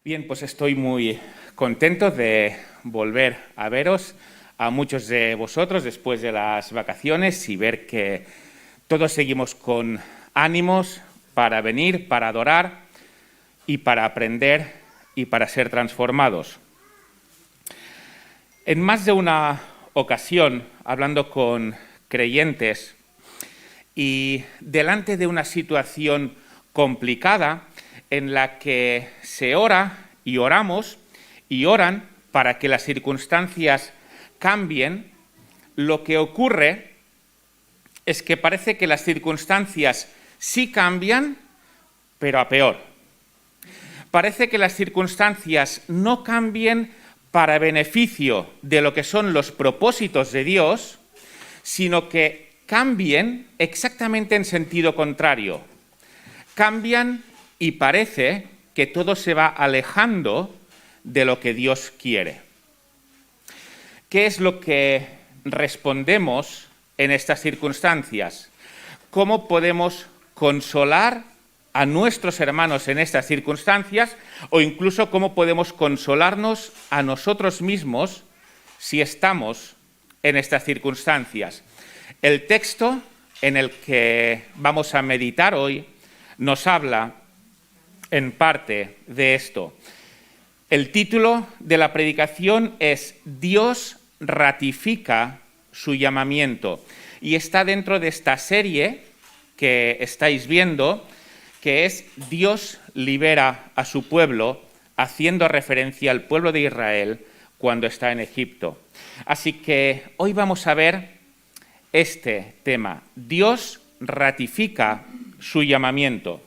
Bien, pues estoy muy contento de volver a veros a muchos de vosotros después de las vacaciones y ver que todos seguimos con ánimos para venir, para adorar y para aprender y para ser transformados. En más de una ocasión, hablando con creyentes y delante de una situación complicada, en la que se ora y oramos y oran para que las circunstancias cambien, lo que ocurre es que parece que las circunstancias sí cambian, pero a peor. Parece que las circunstancias no cambien para beneficio de lo que son los propósitos de Dios, sino que cambien exactamente en sentido contrario. Cambian y parece que todo se va alejando de lo que Dios quiere. ¿Qué es lo que respondemos en estas circunstancias? ¿Cómo podemos consolar a nuestros hermanos en estas circunstancias o incluso cómo podemos consolarnos a nosotros mismos si estamos en estas circunstancias? El texto en el que vamos a meditar hoy nos habla en parte de esto. El título de la predicación es Dios ratifica su llamamiento y está dentro de esta serie que estáis viendo, que es Dios libera a su pueblo, haciendo referencia al pueblo de Israel cuando está en Egipto. Así que hoy vamos a ver este tema, Dios ratifica su llamamiento.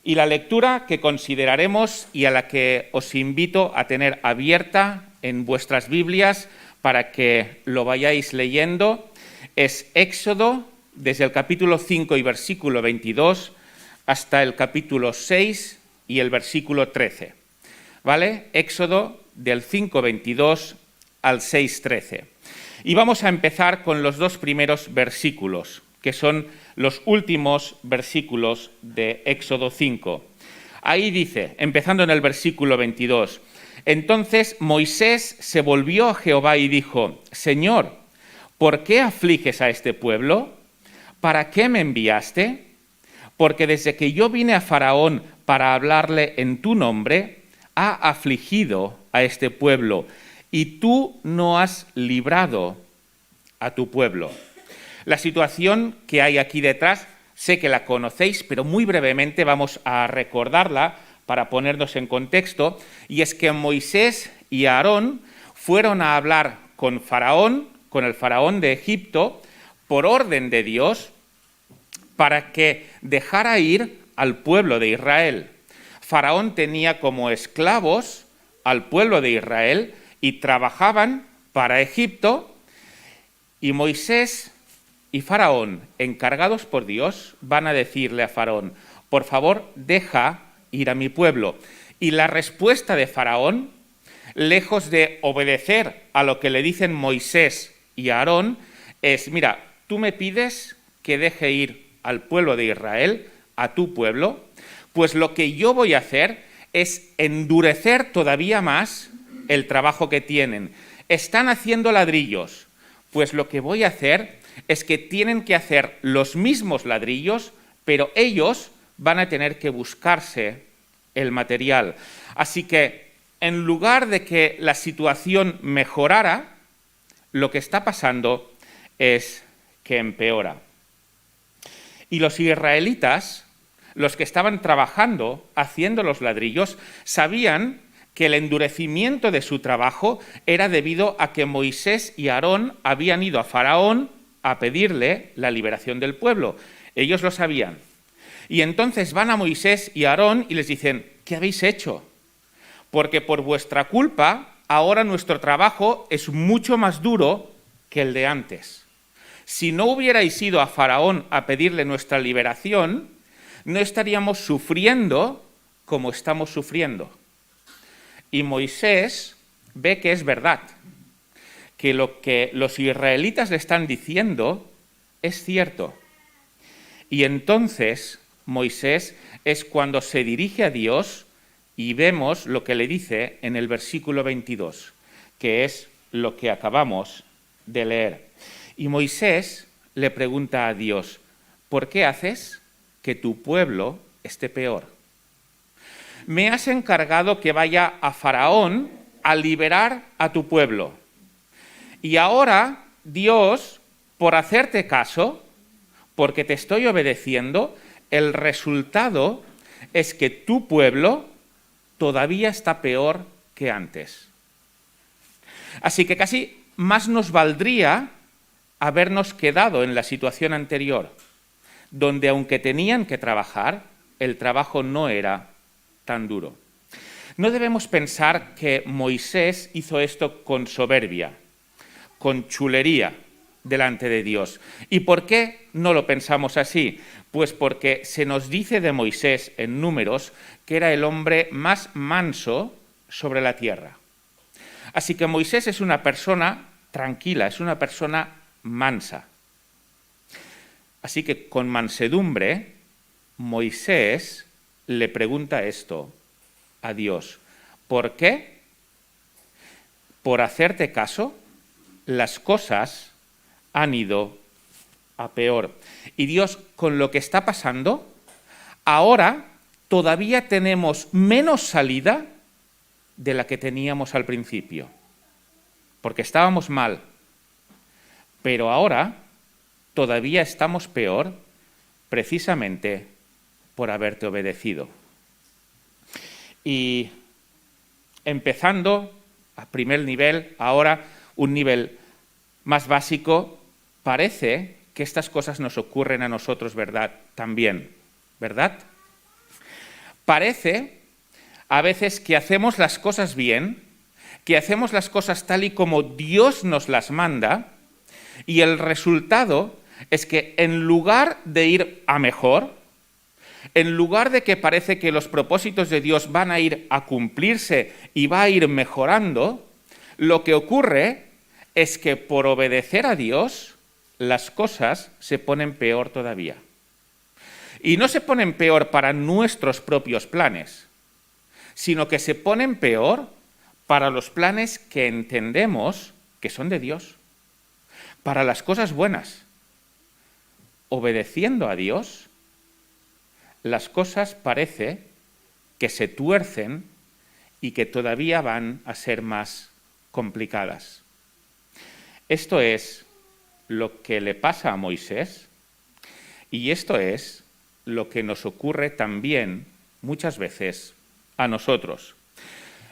Y la lectura que consideraremos y a la que os invito a tener abierta en vuestras Biblias para que lo vayáis leyendo es Éxodo, desde el capítulo 5 y versículo 22 hasta el capítulo 6 y el versículo 13. ¿Vale? Éxodo del 5:22 al 6:13. Y vamos a empezar con los dos primeros versículos, que son los últimos versículos de Éxodo 5. Ahí dice, empezando en el versículo 22, entonces Moisés se volvió a Jehová y dijo, Señor, ¿por qué afliges a este pueblo? ¿Para qué me enviaste? Porque desde que yo vine a Faraón para hablarle en tu nombre, ha afligido a este pueblo, y tú no has librado a tu pueblo. La situación que hay aquí detrás, sé que la conocéis, pero muy brevemente vamos a recordarla para ponernos en contexto, y es que Moisés y Aarón fueron a hablar con Faraón, con el Faraón de Egipto, por orden de Dios, para que dejara ir al pueblo de Israel. Faraón tenía como esclavos al pueblo de Israel y trabajaban para Egipto, y Moisés y Faraón, encargados por Dios, van a decirle a Faraón, por favor, deja ir a mi pueblo. Y la respuesta de Faraón, lejos de obedecer a lo que le dicen Moisés y Aarón, es, mira, tú me pides que deje ir al pueblo de Israel, a tu pueblo, pues lo que yo voy a hacer es endurecer todavía más el trabajo que tienen. Están haciendo ladrillos, pues lo que voy a hacer es que tienen que hacer los mismos ladrillos, pero ellos van a tener que buscarse el material. Así que, en lugar de que la situación mejorara, lo que está pasando es que empeora. Y los israelitas, los que estaban trabajando, haciendo los ladrillos, sabían que el endurecimiento de su trabajo era debido a que Moisés y Aarón habían ido a Faraón a pedirle la liberación del pueblo. Ellos lo sabían. Y entonces van a Moisés y a Aarón y les dicen, ¿qué habéis hecho? Porque por vuestra culpa ahora nuestro trabajo es mucho más duro que el de antes. Si no hubierais ido a Faraón a pedirle nuestra liberación, no estaríamos sufriendo como estamos sufriendo. Y Moisés ve que es verdad, que lo que los israelitas le están diciendo es cierto. Y entonces Moisés es cuando se dirige a Dios y vemos lo que le dice en el versículo 22, que es lo que acabamos de leer. Y Moisés le pregunta a Dios, ¿por qué haces que tu pueblo esté peor? Me has encargado que vaya a Faraón a liberar a tu pueblo. Y ahora, Dios, por hacerte caso, porque te estoy obedeciendo, el resultado es que tu pueblo todavía está peor que antes. Así que casi más nos valdría habernos quedado en la situación anterior, donde aunque tenían que trabajar, el trabajo no era tan duro. No debemos pensar que Moisés hizo esto con soberbia, con chulería delante de Dios. ¿Y por qué no lo pensamos así? Pues porque se nos dice de Moisés en Números que era el hombre más manso sobre la tierra. Así que Moisés es una persona tranquila, es una persona mansa. Así que con mansedumbre, Moisés le pregunta esto a Dios. ¿Por qué? Por hacerte caso, las cosas han ido a peor. Y Dios, con lo que está pasando, ahora todavía tenemos menos salida de la que teníamos al principio. Porque estábamos mal. Pero ahora todavía estamos peor precisamente por haberte obedecido. Y empezando a primer nivel, ahora un nivel más básico, parece que estas cosas nos ocurren a nosotros, ¿verdad? También, ¿verdad? Parece a veces que hacemos las cosas bien, que hacemos las cosas tal y como Dios nos las manda, y el resultado es que en lugar de ir a mejor, en lugar de que parece que los propósitos de Dios van a ir a cumplirse y va a ir mejorando, lo que ocurre es que por obedecer a Dios, las cosas se ponen peor todavía. Y no se ponen peor para nuestros propios planes, sino que se ponen peor para los planes que entendemos que son de Dios, para las cosas buenas. Obedeciendo a Dios, las cosas parece que se tuercen y que todavía van a ser más complicadas. Esto es lo que le pasa a Moisés y esto es lo que nos ocurre también muchas veces a nosotros.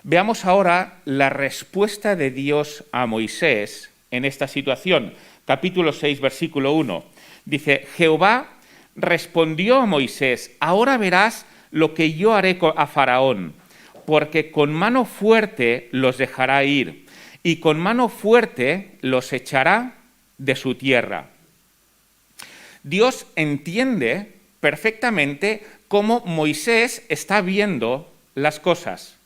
Veamos ahora la respuesta de Dios a Moisés en esta situación. Capítulo 6, versículo 1. Dice, Jehová respondió a Moisés, ahora verás lo que yo haré a Faraón, porque con mano fuerte los dejará ir y con mano fuerte los echará de su tierra. Dios entiende perfectamente cómo Moisés está viendo las cosas.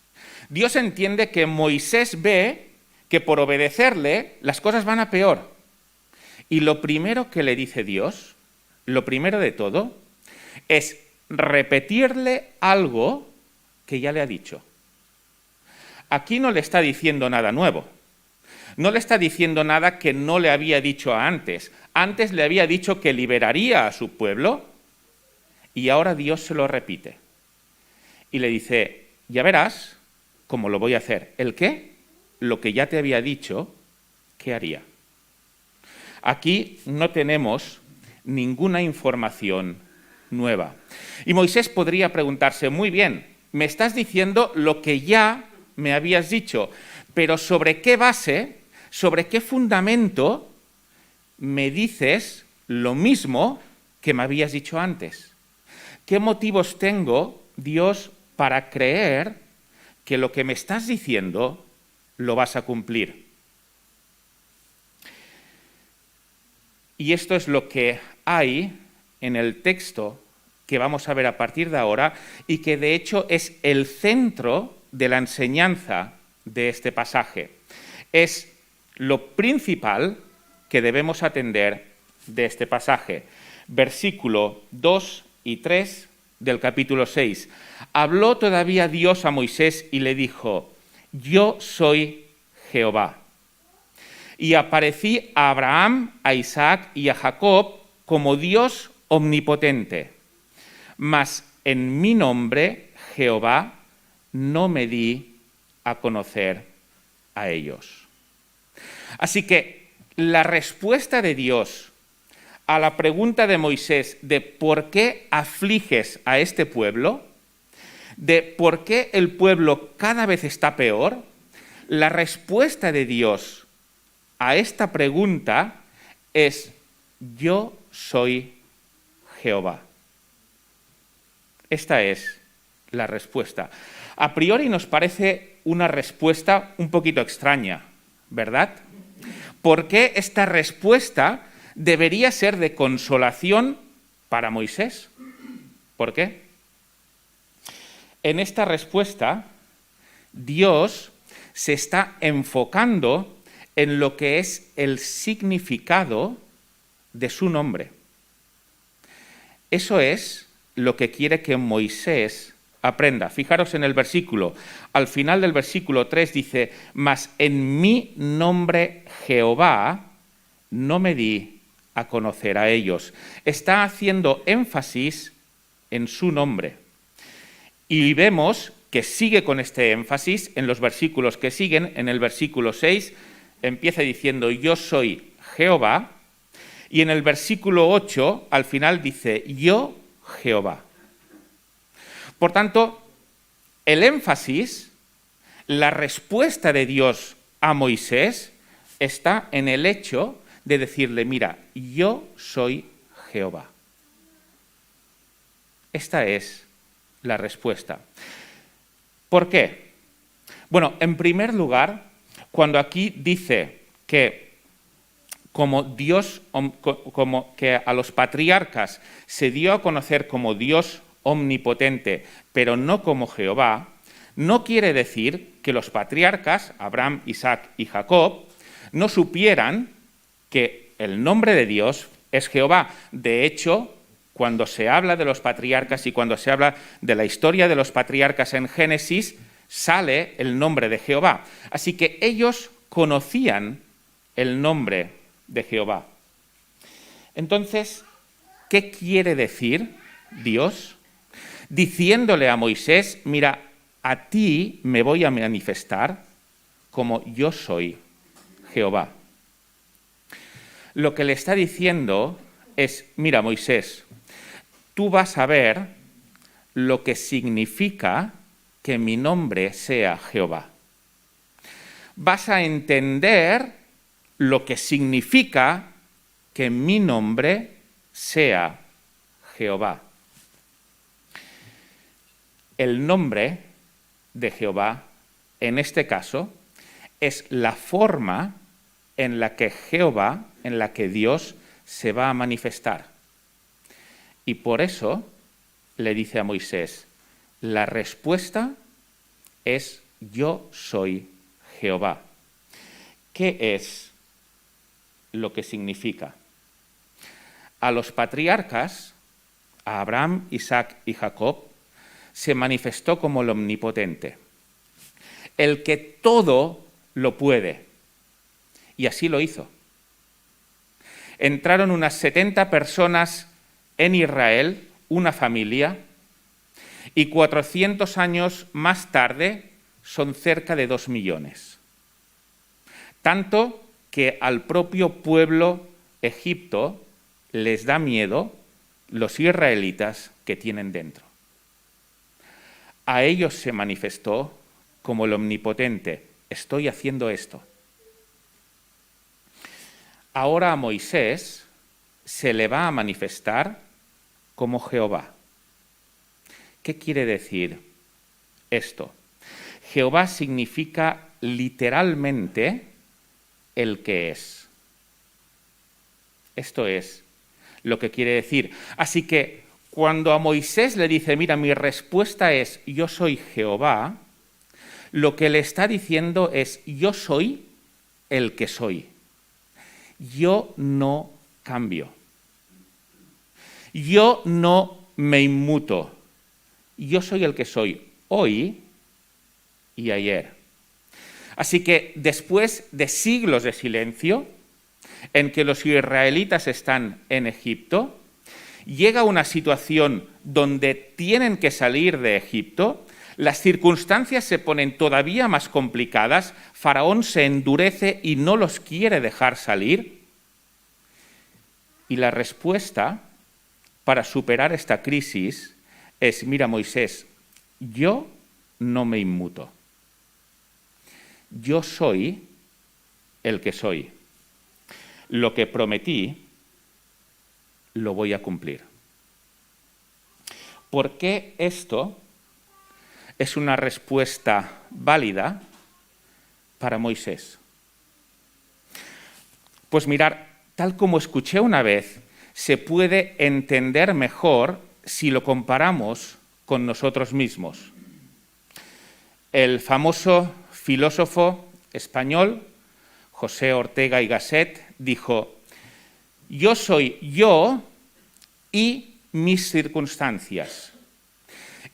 Dios entiende que Moisés ve que por obedecerle las cosas van a peor. Y lo primero que le dice Dios, lo primero de todo, es repetirle algo que ya le ha dicho. Aquí no le está diciendo nada nuevo. No le está diciendo nada que no le había dicho antes. Antes le había dicho que liberaría a su pueblo y ahora Dios se lo repite. Y le dice, ya verás cómo lo voy a hacer. ¿El qué? Lo que ya te había dicho que haría. Aquí no tenemos ninguna información nueva. Y Moisés podría preguntarse, muy bien, me estás diciendo lo que ya me habías dicho, pero ¿sobre qué base, sobre qué fundamento me dices lo mismo que me habías dicho antes? ¿Qué motivos tengo, Dios, para creer que lo que me estás diciendo lo vas a cumplir? Y esto es lo que hay en el texto que vamos a ver a partir de ahora y que de hecho es el centro de la enseñanza de este pasaje. Es lo principal que debemos atender de este pasaje. Versículo 2 y 3 del capítulo 6. Habló todavía Dios a Moisés y le dijo: yo soy Jehová. Y aparecí a Abraham, a Isaac y a Jacob como Dios omnipotente. Mas en mi nombre, Jehová, no me di a conocer a ellos. Así que la respuesta de Dios a la pregunta de Moisés de por qué afliges a este pueblo, de por qué el pueblo cada vez está peor, la respuesta de Dios a esta pregunta es: yo soy Jehová. Esta es la respuesta. A priori nos parece una respuesta un poquito extraña, ¿verdad? ¿Por qué esta respuesta debería ser de consolación para Moisés? ¿Por qué? En esta respuesta, Dios se está enfocando en lo que es el significado de su nombre. Eso es lo que quiere que Moisés aprenda. Fijaros en el versículo. Al final del versículo 3 dice: mas en mi nombre Jehová no me di a conocer a ellos. Está haciendo énfasis en su nombre. Y vemos que sigue con este énfasis en los versículos que siguen. En el versículo 6 empieza diciendo: yo soy Jehová. Y en el versículo 8 al final dice: yo Jehová. Por tanto, el énfasis, la respuesta de Dios a Moisés está en el hecho de decirle: mira, yo soy Jehová. Esta es la respuesta. ¿Por qué? Bueno, en primer lugar, cuando aquí dice que como que a los patriarcas se dio a conocer como Dios omnipotente, pero no como Jehová, no quiere decir que los patriarcas, Abraham, Isaac y Jacob, no supieran que el nombre de Dios es Jehová. De hecho, cuando se habla de los patriarcas y cuando se habla de la historia de los patriarcas en Génesis, sale el nombre de Jehová. Así que ellos conocían el nombre de Jehová. Entonces, ¿qué quiere decir Dios? Diciéndole a Moisés: mira, a ti me voy a manifestar como yo soy Jehová. Lo que le está diciendo es: mira, Moisés, tú vas a ver lo que significa que mi nombre sea Jehová. Vas a entender lo que significa que mi nombre sea Jehová. El nombre de Jehová, en este caso, es la forma en la que Jehová, en la que Dios se va a manifestar. Y por eso le dice a Moisés: la respuesta es: yo soy Jehová. ¿Qué es lo que significa? A los patriarcas, a Abraham, Isaac y Jacob, se manifestó como el omnipotente, el que todo lo puede. Y así lo hizo. Entraron unas 70 personas en Israel, una familia, y 400 años más tarde son cerca de 2 millones. Tanto que al propio pueblo egipto les da miedo los israelitas que tienen dentro. A ellos se manifestó como el omnipotente: estoy haciendo esto. Ahora a Moisés se le va a manifestar como Jehová. ¿Qué quiere decir esto? Jehová significa literalmente el que es. Esto es lo que quiere decir. Así que cuando a Moisés le dice: mira, mi respuesta es: yo soy Jehová, lo que le está diciendo es: yo soy el que soy. Yo no cambio. Yo no me inmuto. yo soy el que soy hoy y ayer. Así que después de siglos de silencio, en que los israelitas están en Egipto, llega una situación donde tienen que salir de Egipto, las circunstancias se ponen todavía más complicadas, Faraón se endurece y no los quiere dejar salir, y la respuesta para superar esta crisis es: mira, Moisés, yo no me inmuto. Yo soy el que soy. Lo que prometí, lo voy a cumplir. ¿Por qué esto es una respuesta válida para Moisés? Pues mirar, tal como escuché una vez, se puede entender mejor si lo comparamos con nosotros mismos. El famoso filósofo español, José Ortega y Gasset, dijo: yo soy yo y mis circunstancias.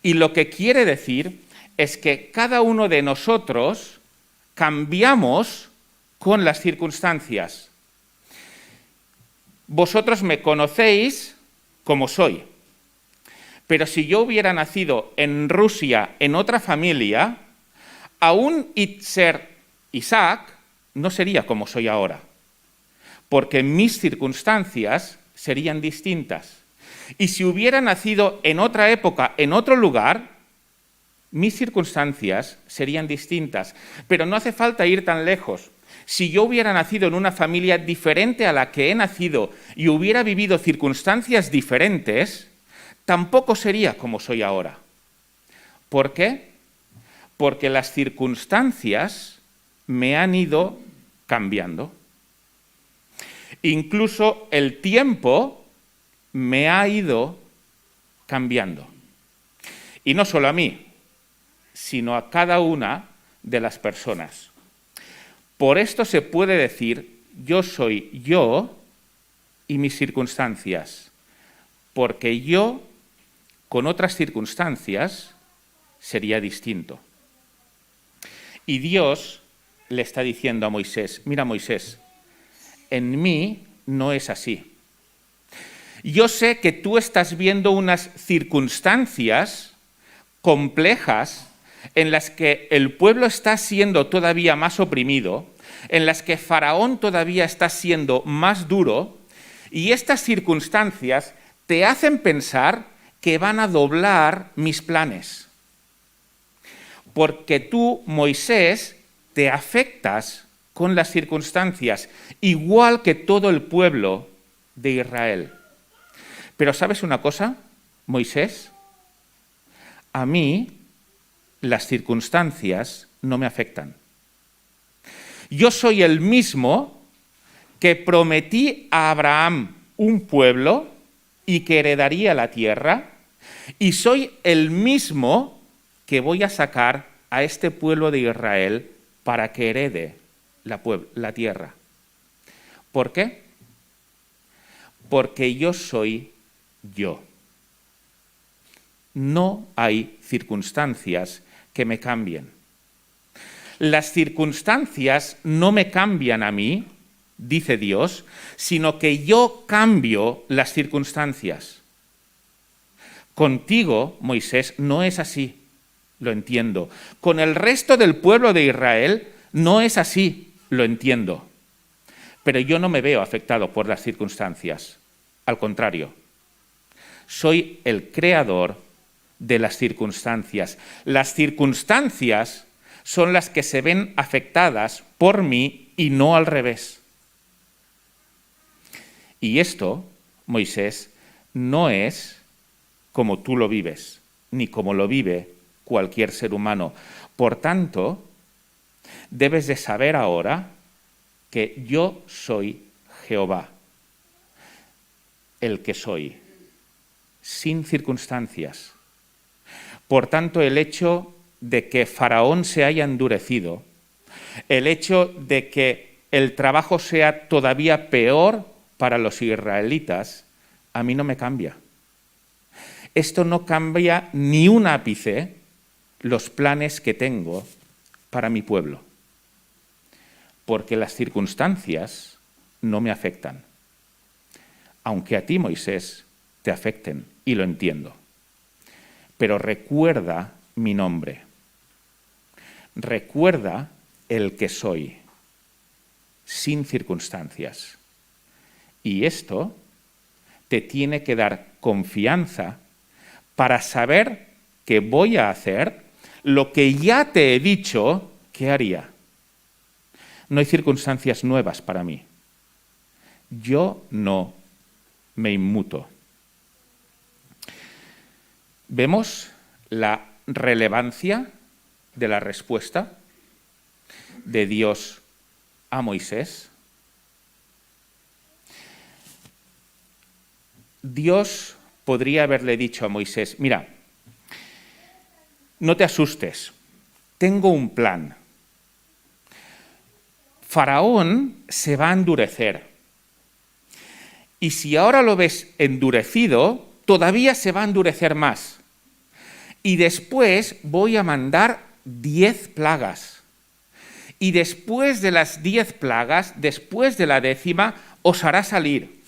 Y lo que quiere decir es que cada uno de nosotros cambiamos con las circunstancias. Vosotros me conocéis como soy, pero si yo hubiera nacido en Rusia, en otra familia, aún ser Isaac no sería como soy ahora, porque mis circunstancias serían distintas. Y si hubiera nacido en otra época, en otro lugar, mis circunstancias serían distintas. Pero no hace falta ir tan lejos. Si yo hubiera nacido en una familia diferente a la que he nacido y hubiera vivido circunstancias diferentes, tampoco sería como soy ahora. ¿Por qué? Porque las circunstancias me han ido cambiando. Incluso el tiempo me ha ido cambiando. Y no solo a mí, sino a cada una de las personas. Por esto se puede decir: yo soy yo y mis circunstancias, porque yo, con otras circunstancias, sería distinto. Y Dios le está diciendo a Moisés: mira, Moisés, en mí no es así. Yo sé que tú estás viendo unas circunstancias complejas en las que el pueblo está siendo todavía más oprimido, en las que Faraón todavía está siendo más duro, y estas circunstancias te hacen pensar que van a doblar mis planes. Porque tú, Moisés, te afectas con las circunstancias, igual que todo el pueblo de Israel. Pero ¿sabes una cosa, Moisés? A mí las circunstancias no me afectan. Yo soy el mismo que prometí a Abraham un pueblo y que heredaría la tierra, y soy el mismo que voy a sacar a este pueblo de Israel para que herede la tierra. ¿Por qué? Porque yo soy yo. No hay circunstancias que me cambien. Las circunstancias no me cambian a mí, dice Dios, sino que yo cambio las circunstancias. Contigo, Moisés, no es así, lo entiendo. Con el resto del pueblo de Israel no es así, lo entiendo. Pero yo no me veo afectado por las circunstancias. Al contrario, soy el creador de las circunstancias. Las circunstancias son las que se ven afectadas por mí y no al revés. Y esto, Moisés, no es como tú lo vives, ni como lo vive cualquier ser humano. Por tanto, debes de saber ahora que yo soy Jehová, el que soy, sin circunstancias. Por tanto, el hecho de que Faraón se haya endurecido, el hecho de que el trabajo sea todavía peor para los israelitas, a mí no me cambia. Esto no cambia ni un ápice los planes que tengo para mi pueblo, porque las circunstancias no me afectan, aunque a ti, Moisés, te afecten, y lo entiendo. Pero recuerda mi nombre, recuerda el que soy, sin circunstancias. Y esto te tiene que dar confianza para saber que voy a hacer lo que ya te he dicho que haría. No hay circunstancias nuevas para mí. Yo no me inmuto. ¿Vemos la relevancia de la respuesta de Dios a Moisés? Dios podría haberle dicho a Moisés, mira, no te asustes, tengo un plan. Faraón se va a endurecer. Y si ahora lo ves endurecido, todavía se va a endurecer más. Y después voy a mandar 10 plagas. Y después de las 10 plagas, después de la 10ª, os hará salir.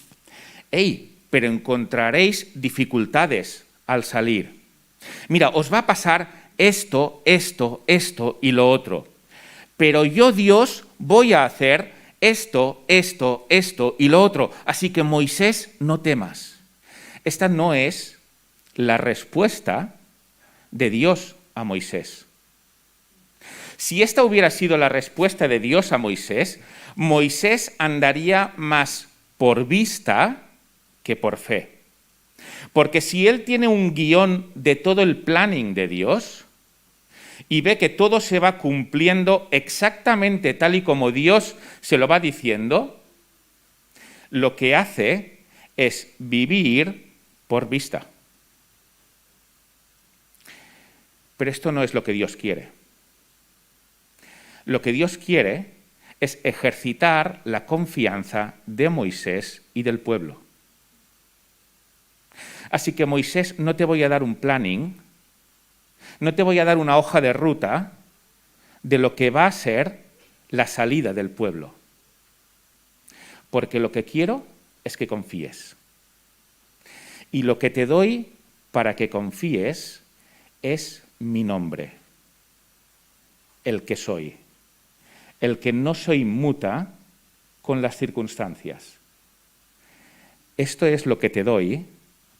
Pero encontraréis dificultades al salir. Mira, os va a pasar esto, esto, esto y lo otro. Pero yo, Dios, voy a hacer esto, esto, esto y lo otro. Así que, Moisés, no temas. Esta no es la respuesta de Dios a Moisés. Si esta hubiera sido la respuesta de Dios a Moisés, Moisés andaría más por vista que por fe. Porque si él tiene un guión de todo el planning de Dios y ve que todo se va cumpliendo exactamente tal y como Dios se lo va diciendo, lo que hace es vivir por vista. Pero esto no es lo que Dios quiere. Lo que Dios quiere es ejercitar la confianza de Moisés y del pueblo. Así que, Moisés, no te voy a dar un planning, no te voy a dar una hoja de ruta de lo que va a ser la salida del pueblo. Porque lo que quiero es que confíes. Y lo que te doy para que confíes es mi nombre, el que soy, el que no se inmuta con las circunstancias. Esto es lo que te doy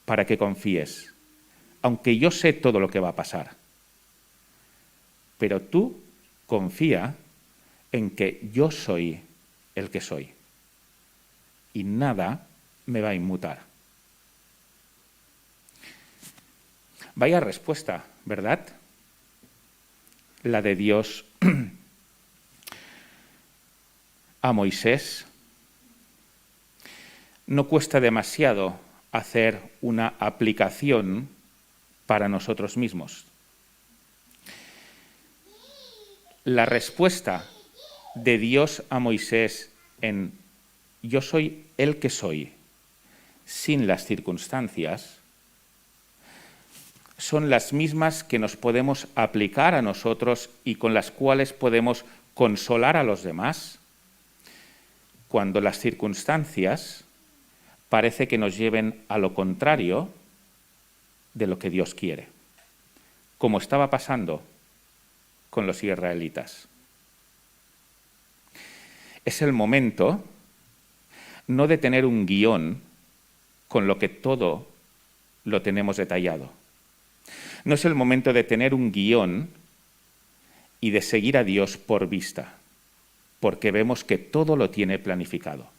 para que confíes, aunque yo sé todo lo que va a pasar. Pero tú confía en que yo soy el que soy y nada me va a inmutar. Vaya respuesta, ¿verdad? La de Dios a Moisés. No cuesta demasiado hacer una aplicación para nosotros mismos. La respuesta de Dios a Moisés en yo soy el que soy, sin las circunstancias, son las mismas que nos podemos aplicar a nosotros y con las cuales podemos consolar a los demás cuando las circunstancias parece que nos lleven a lo contrario de lo que Dios quiere, como estaba pasando con los israelitas. Es el momento no de tener un guión con lo que todo lo tenemos detallado. No es el momento de tener un guión y de seguir a Dios por vista, porque vemos que todo lo tiene planificado.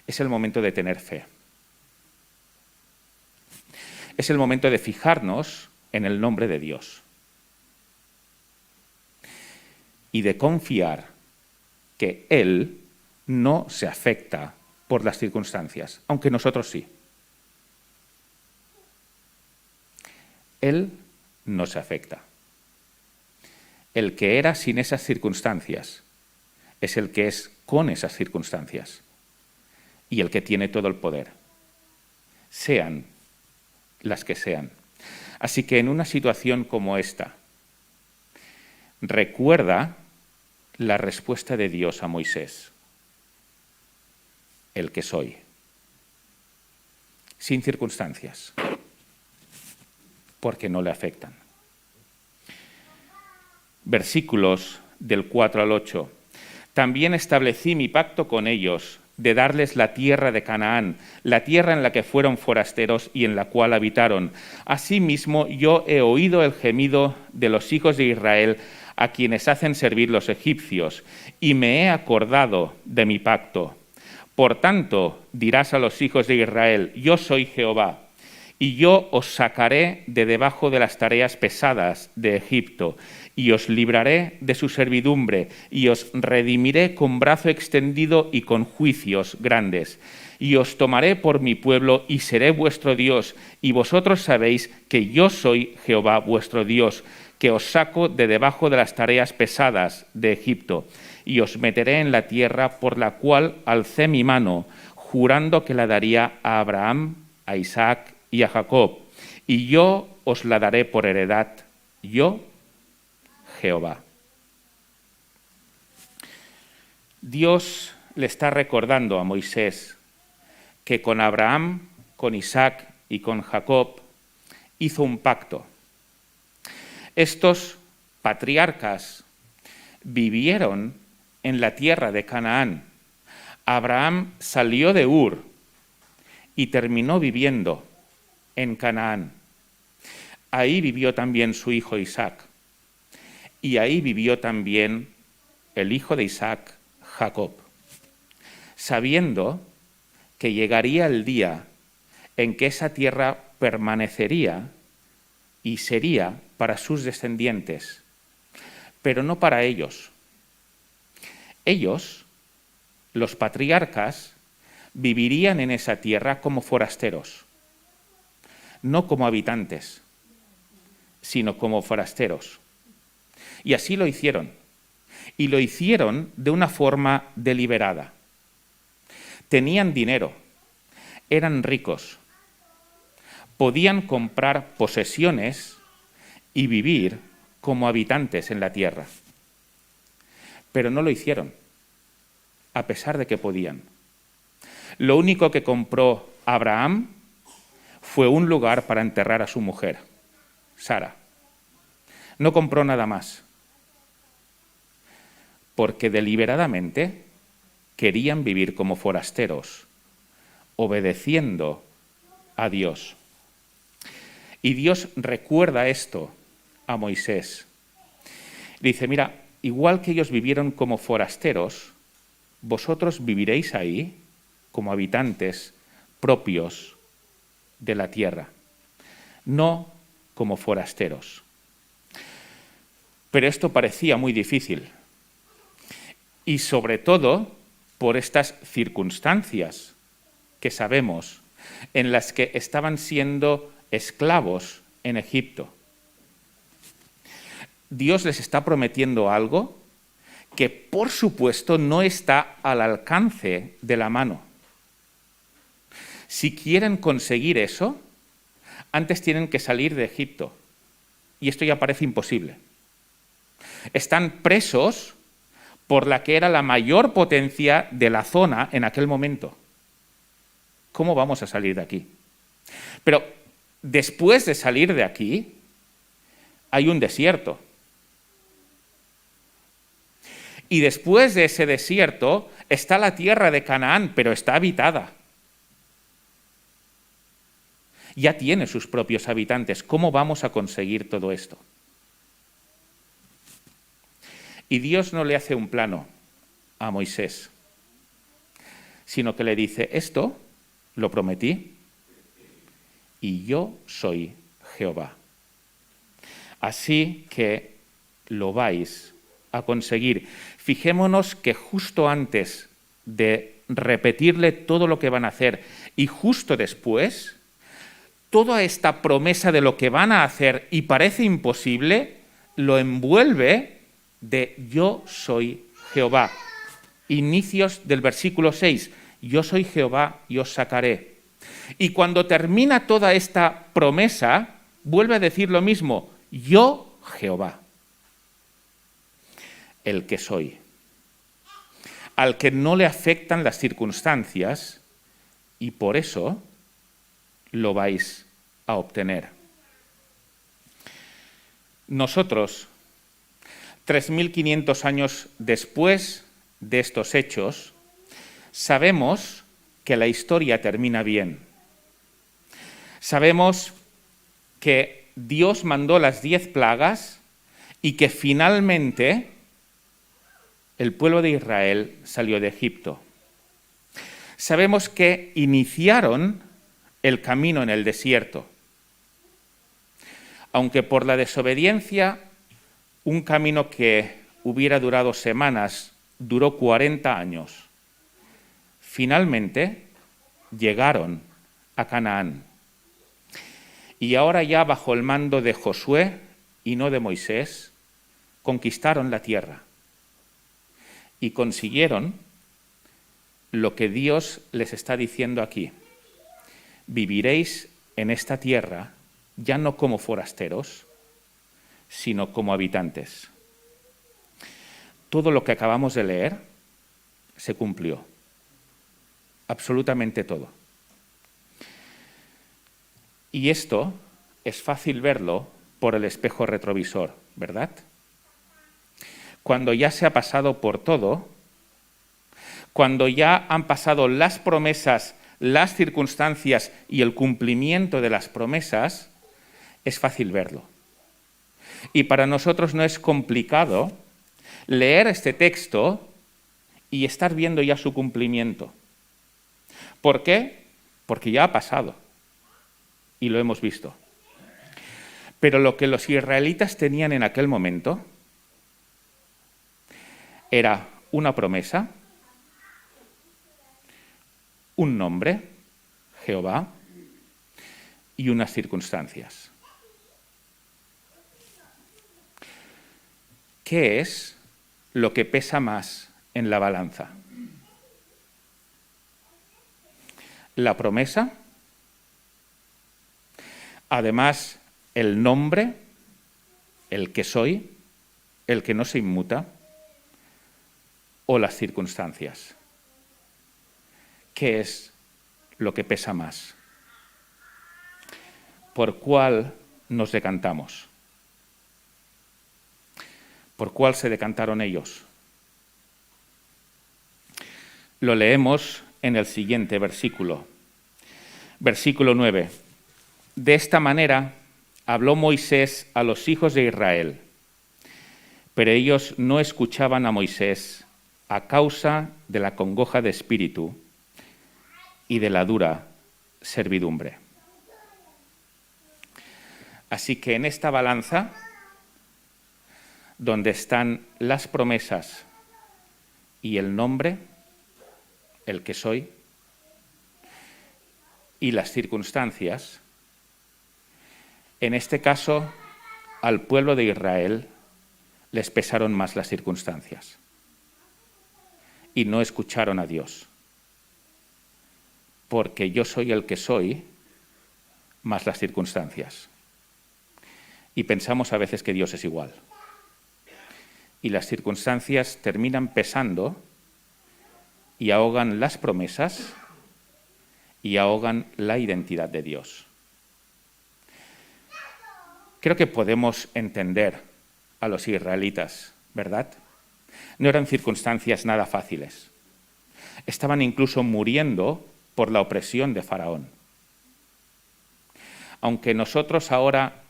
Es el momento de tener fe. Es el momento de fijarnos en el nombre de Dios y de confiar que Él no se afecta por las circunstancias, aunque nosotros sí. Él no se afecta. El que era sin esas circunstancias es el que es con esas circunstancias y el que tiene todo el poder, sean las que sean. Así que en una situación como esta, recuerda la respuesta de Dios a Moisés: el que soy, sin circunstancias, porque no le afectan. Versículos del 4 al 8. También establecí mi pacto con ellos de darles la tierra de Canaán, la tierra en la que fueron forasteros y en la cual habitaron. Asimismo, yo he oído el gemido de los hijos de Israel, a quienes hacen servir los egipcios, y me he acordado de mi pacto. Por tanto, dirás a los hijos de Israel: yo soy Jehová, y yo os sacaré de debajo de las tareas pesadas de Egipto, y os libraré de su servidumbre, y os redimiré con brazo extendido y con juicios grandes. Y os tomaré por mi pueblo, y seré vuestro Dios, y vosotros sabéis que yo soy Jehová vuestro Dios, que os saco de debajo de las tareas pesadas de Egipto, y os meteré en la tierra por la cual alcé mi mano, jurando que la daría a Abraham, a Isaac y a Jacob, y yo os la daré por heredad, yo, Jehová. Dios le está recordando a Moisés que con Abraham, con Isaac y con Jacob hizo un pacto. Estos patriarcas vivieron en la tierra de Canaán. Abraham salió de Ur y terminó viviendo en Canaán. Ahí vivió también su hijo Isaac. Y ahí vivió también el hijo de Isaac, Jacob, sabiendo que llegaría el día en que esa tierra permanecería y sería para sus descendientes, pero no para ellos. Ellos, los patriarcas, vivirían en esa tierra como forasteros, no como habitantes, sino como forasteros. Y así lo hicieron. Y lo hicieron de una forma deliberada. Tenían dinero, eran ricos, podían comprar posesiones y vivir como habitantes en la tierra. Pero no lo hicieron, a pesar de que podían. Lo único que compró Abraham fue un lugar para enterrar a su mujer, Sara. No compró nada más, porque deliberadamente querían vivir como forasteros, obedeciendo a Dios. Y Dios recuerda esto a Moisés. Dice: mira, igual que ellos vivieron como forasteros, vosotros viviréis ahí como habitantes propios de la tierra, no como forasteros. Pero esto parecía muy difícil. Y sobre todo por estas circunstancias que sabemos, en las que estaban siendo esclavos en Egipto. Dios les está prometiendo algo que, por supuesto, no está al alcance de la mano. Si quieren conseguir eso, antes tienen que salir de Egipto. Y esto ya parece imposible. Están presos por la que era la mayor potencia de la zona en aquel momento. ¿Cómo vamos a salir de aquí? Pero después de salir de aquí, hay un desierto. Y después de ese desierto está la tierra de Canaán, pero está habitada. Ya tiene sus propios habitantes. ¿Cómo vamos a conseguir todo esto? Y Dios no le hace un plano a Moisés, sino que le dice: esto lo prometí y yo soy Jehová. Así que lo vais a conseguir. Fijémonos que justo antes de repetirle todo lo que van a hacer y justo después, toda esta promesa de lo que van a hacer y parece imposible, lo envuelve de yo soy Jehová. Inicios del versículo 6, yo soy Jehová y os sacaré. Y cuando termina toda esta promesa, vuelve a decir lo mismo: yo, Jehová, el que soy, al que no le afectan las circunstancias, y por eso lo vais a obtener. Nosotros, 3.500 años después de estos hechos, sabemos que la historia termina bien. Sabemos que Dios mandó las 10 plagas y que finalmente el pueblo de Israel salió de Egipto. Sabemos que iniciaron el camino en el desierto. Aunque por la desobediencia, un camino que hubiera durado semanas duró 40 años. Finalmente llegaron a Canaán. Y ahora ya bajo el mando de Josué y no de Moisés, conquistaron la tierra y consiguieron lo que Dios les está diciendo aquí: viviréis en esta tierra ya no como forasteros, sino como habitantes. Todo lo que acabamos de leer se cumplió, absolutamente todo. Y esto es fácil verlo por el espejo retrovisor, ¿verdad? Cuando ya se ha pasado por todo, cuando ya han pasado las promesas, las circunstancias y el cumplimiento de las promesas, es fácil verlo. Y para nosotros no es complicado leer este texto y estar viendo ya su cumplimiento. ¿Por qué? Porque ya ha pasado y lo hemos visto. Pero lo que los israelitas tenían en aquel momento era una promesa, un nombre, Jehová, y unas circunstancias. ¿Qué es lo que pesa más en la balanza? La promesa, además el nombre, el que soy, el que no se inmuta, o las circunstancias. ¿Qué es lo que pesa más? ¿Por cuál nos decantamos? ¿Por cuál se decantaron ellos? Lo leemos en el siguiente versículo. Versículo 9. De esta manera habló Moisés a los hijos de Israel, pero ellos no escuchaban a Moisés a causa de la congoja de espíritu y de la dura servidumbre. Así que en esta balanza, donde están las promesas y el nombre, el que soy, y las circunstancias, en este caso, al pueblo de Israel les pesaron más las circunstancias y no escucharon a Dios, porque yo soy el que soy más las circunstancias. Y pensamos a veces que Dios es igual. Y las circunstancias terminan pesando y ahogan las promesas y ahogan la identidad de Dios. Creo que podemos entender a los israelitas, ¿verdad? No eran circunstancias nada fáciles. Estaban incluso muriendo por la opresión de Faraón. Aunque nosotros ahora,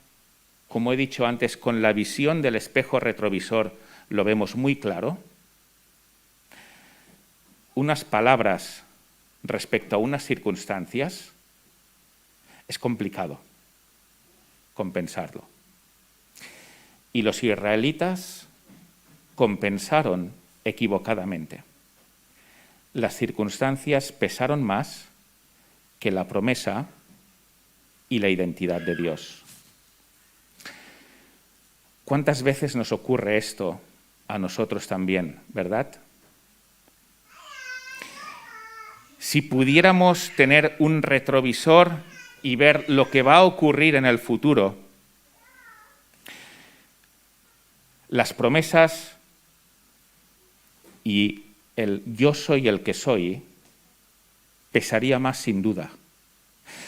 como he dicho antes, con la visión del espejo retrovisor lo vemos muy claro, unas palabras respecto a unas circunstancias es complicado compensarlo. Y los israelitas compensaron equivocadamente. Las circunstancias pesaron más que la promesa y la identidad de Dios. ¿Cuántas veces nos ocurre esto a nosotros también, verdad? Si pudiéramos tener un retrovisor y ver lo que va a ocurrir en el futuro, las promesas y el yo soy el que soy pesaría más sin duda.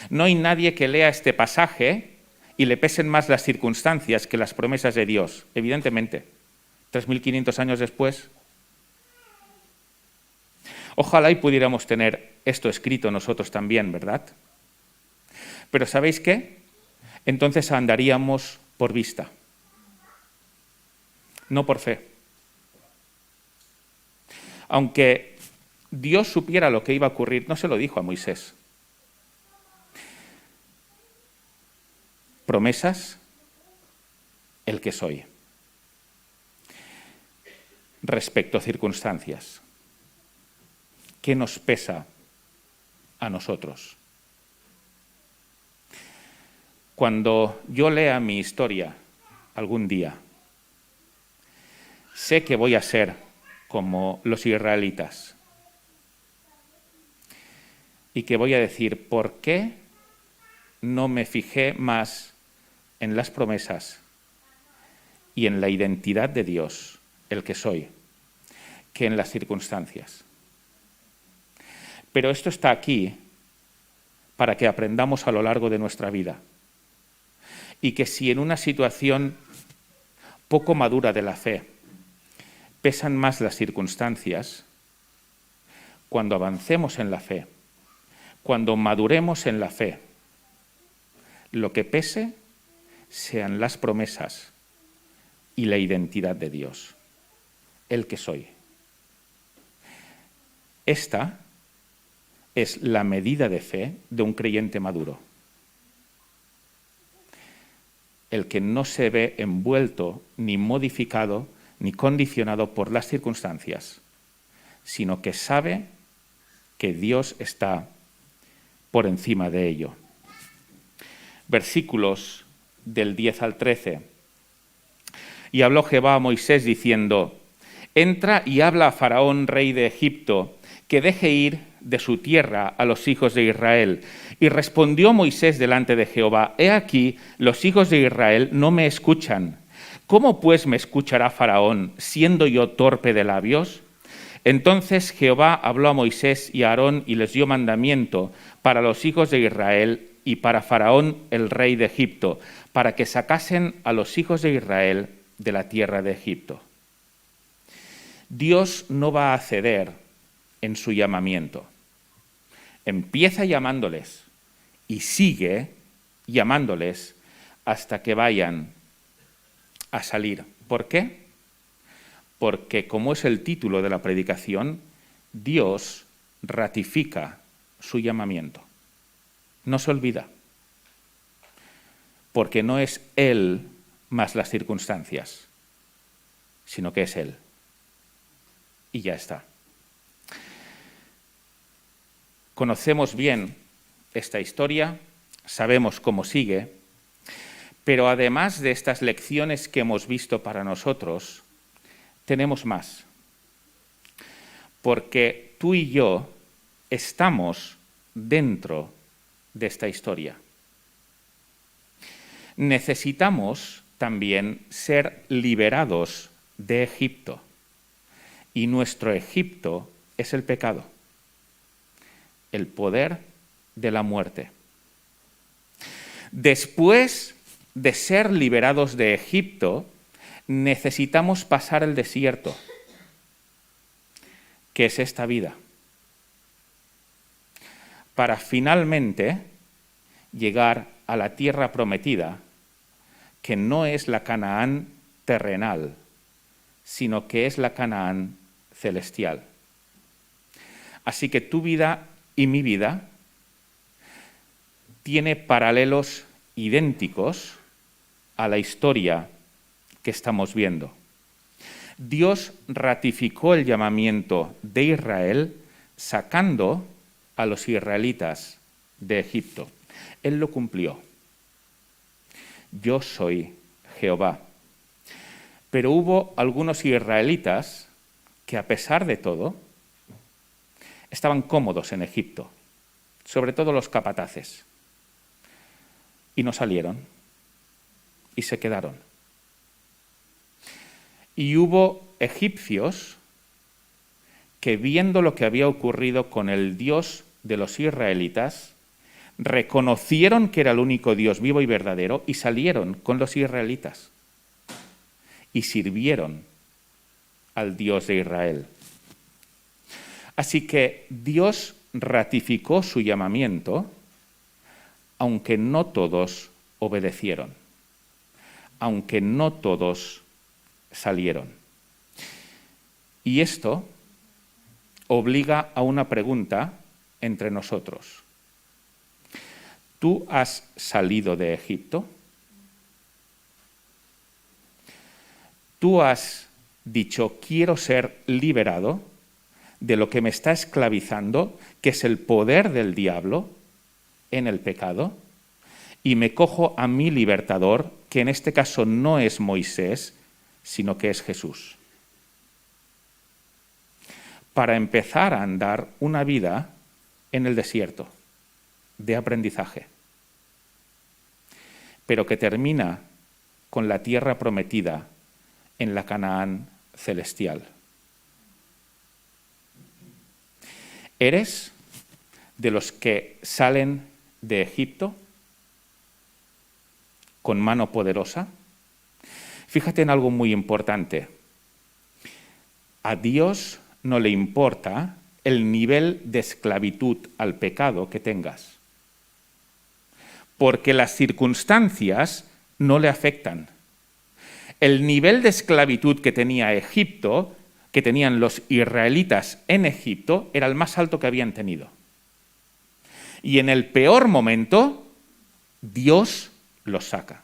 No hay nadie que lea este pasaje y le pesen más las circunstancias que las promesas de Dios, evidentemente. 3.500 años después. Ojalá y pudiéramos tener esto escrito nosotros también, ¿verdad? Pero ¿sabéis qué? Entonces andaríamos por vista, no por fe. Aunque Dios supiera lo que iba a ocurrir, no se lo dijo a Moisés. Promesas, el que soy. Respecto a circunstancias, ¿qué nos pesa a nosotros? Cuando yo lea mi historia algún día, sé que voy a ser como los israelitas y que voy a decir, ¿por qué no me fijé más en las promesas y en la identidad de Dios, el que soy, que en las circunstancias? Pero esto está aquí para que aprendamos a lo largo de nuestra vida. Y que si en una situación poco madura de la fe pesan más las circunstancias, cuando avancemos en la fe, cuando maduremos en la fe, lo que pese sean las promesas y la identidad de Dios, el que soy. Esta es la medida de fe de un creyente maduro. El que no se ve envuelto, ni modificado, ni condicionado por las circunstancias, sino que sabe que Dios está por encima de ello. Versículos del 10 al 13. Y habló Jehová a Moisés diciendo: entra y habla a Faraón, rey de Egipto, que deje ir de su tierra a los hijos de Israel. Y respondió Moisés delante de Jehová: he aquí, los hijos de Israel no me escuchan. ¿Cómo pues me escuchará Faraón, siendo yo torpe de labios? Entonces Jehová habló a Moisés y a Aarón y les dio mandamiento para los hijos de Israel y para Faraón, el rey de Egipto, para que sacasen a los hijos de Israel de la tierra de Egipto. Dios no va a ceder en su llamamiento. Empieza llamándoles y sigue llamándoles hasta que vayan a salir. ¿Por qué? Porque, como es el título de la predicación, Dios ratifica su llamamiento. No se olvida, porque no es Él más las circunstancias, sino que es Él. Y ya está. Conocemos bien esta historia, sabemos cómo sigue, pero además de estas lecciones que hemos visto para nosotros, tenemos más. Porque tú y yo estamos dentro de esta historia. Necesitamos también ser liberados de Egipto. Y nuestro Egipto es el pecado, el poder de la muerte. Después de ser liberados de Egipto, necesitamos pasar el desierto, que es esta vida, para finalmente llegar a la tierra prometida, que no es la Canaán terrenal, sino que es la Canaán celestial. Así que tu vida y mi vida tiene paralelos idénticos a la historia que estamos viendo. Dios ratificó el llamamiento de Israel sacando a los israelitas de Egipto. Él lo cumplió. Yo soy Jehová. Pero hubo algunos israelitas que, a pesar de todo, estaban cómodos en Egipto, sobre todo los capataces, y no salieron, y se quedaron. Y hubo egipcios que, viendo lo que había ocurrido con el Dios de los israelitas, reconocieron que era el único Dios vivo y verdadero y salieron con los israelitas y sirvieron al Dios de Israel. Así que Dios ratificó su llamamiento, aunque no todos obedecieron, aunque no todos salieron. Y esto obliga a una pregunta entre nosotros. ¿Tú has salido de Egipto? ¿Tú has dicho, quiero ser liberado de lo que me está esclavizando, que es el poder del diablo en el pecado, y me cojo a mi libertador, que en este caso no es Moisés, sino que es Jesús? Para empezar a andar una vida en el desierto, de aprendizaje, pero que termina con la tierra prometida en la Canaán celestial. ¿Eres de los que salen de Egipto con mano poderosa? Fíjate en algo muy importante. A Dios no le importa el nivel de esclavitud al pecado que tengas, porque las circunstancias no le afectan. El nivel de esclavitud que tenía Egipto, que tenían los israelitas en Egipto, era el más alto que habían tenido. Y en el peor momento, Dios los saca.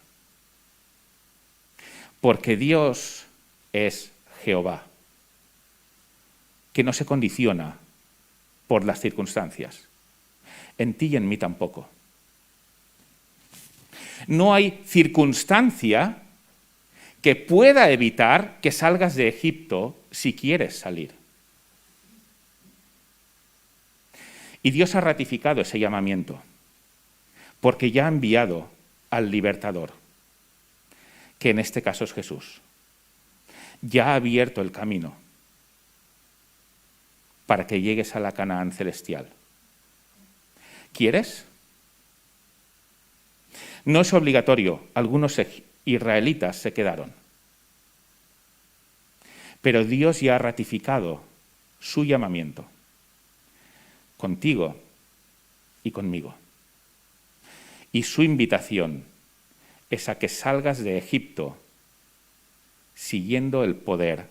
Porque Dios es Jehová, que no se condiciona por las circunstancias. En ti y en mí tampoco. No hay circunstancia que pueda evitar que salgas de Egipto si quieres salir. Y Dios ha ratificado ese llamamiento, porque ya ha enviado al libertador, que en este caso es Jesús. Ya ha abierto el camino para que llegues a la Canaán celestial. ¿Quieres? No es obligatorio, algunos israelitas se quedaron. Pero Dios ya ha ratificado su llamamiento contigo y conmigo. Y su invitación es a que salgas de Egipto siguiendo el poder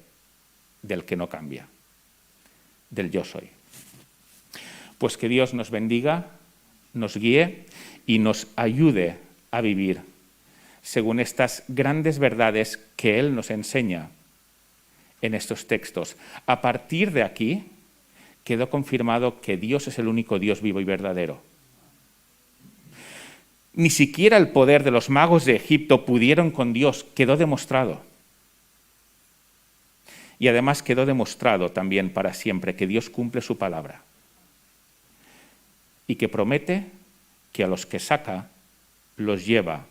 del que no cambia, del yo soy. Pues que Dios nos bendiga, nos guíe y nos ayude a vivir según estas grandes verdades que Él nos enseña en estos textos. A partir de aquí quedó confirmado que Dios es el único Dios vivo y verdadero. Ni siquiera el poder de los magos de Egipto pudieron con Dios, quedó demostrado. Y además quedó demostrado también para siempre que Dios cumple su palabra y que promete que a los que saca los lleva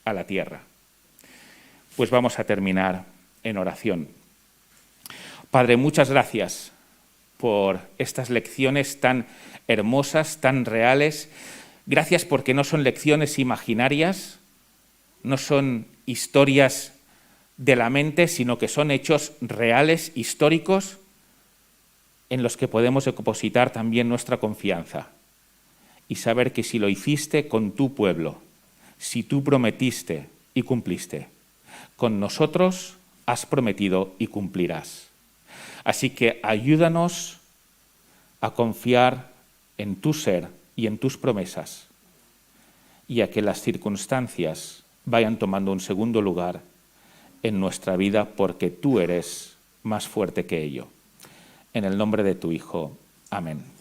a la tierra. Pues vamos a terminar en oración. Padre, muchas gracias por estas lecciones tan hermosas, tan reales. Gracias porque no son lecciones imaginarias, no son historias de la mente, sino que son hechos reales, históricos, en los que podemos depositar también nuestra confianza y saber que si lo hiciste con tu pueblo, si tú prometiste y cumpliste, con nosotros has prometido y cumplirás. Así que ayúdanos a confiar en tu ser y en tus promesas y a que las circunstancias vayan tomando un segundo lugar en nuestra vida porque tú eres más fuerte que ello. En el nombre de tu Hijo. Amén.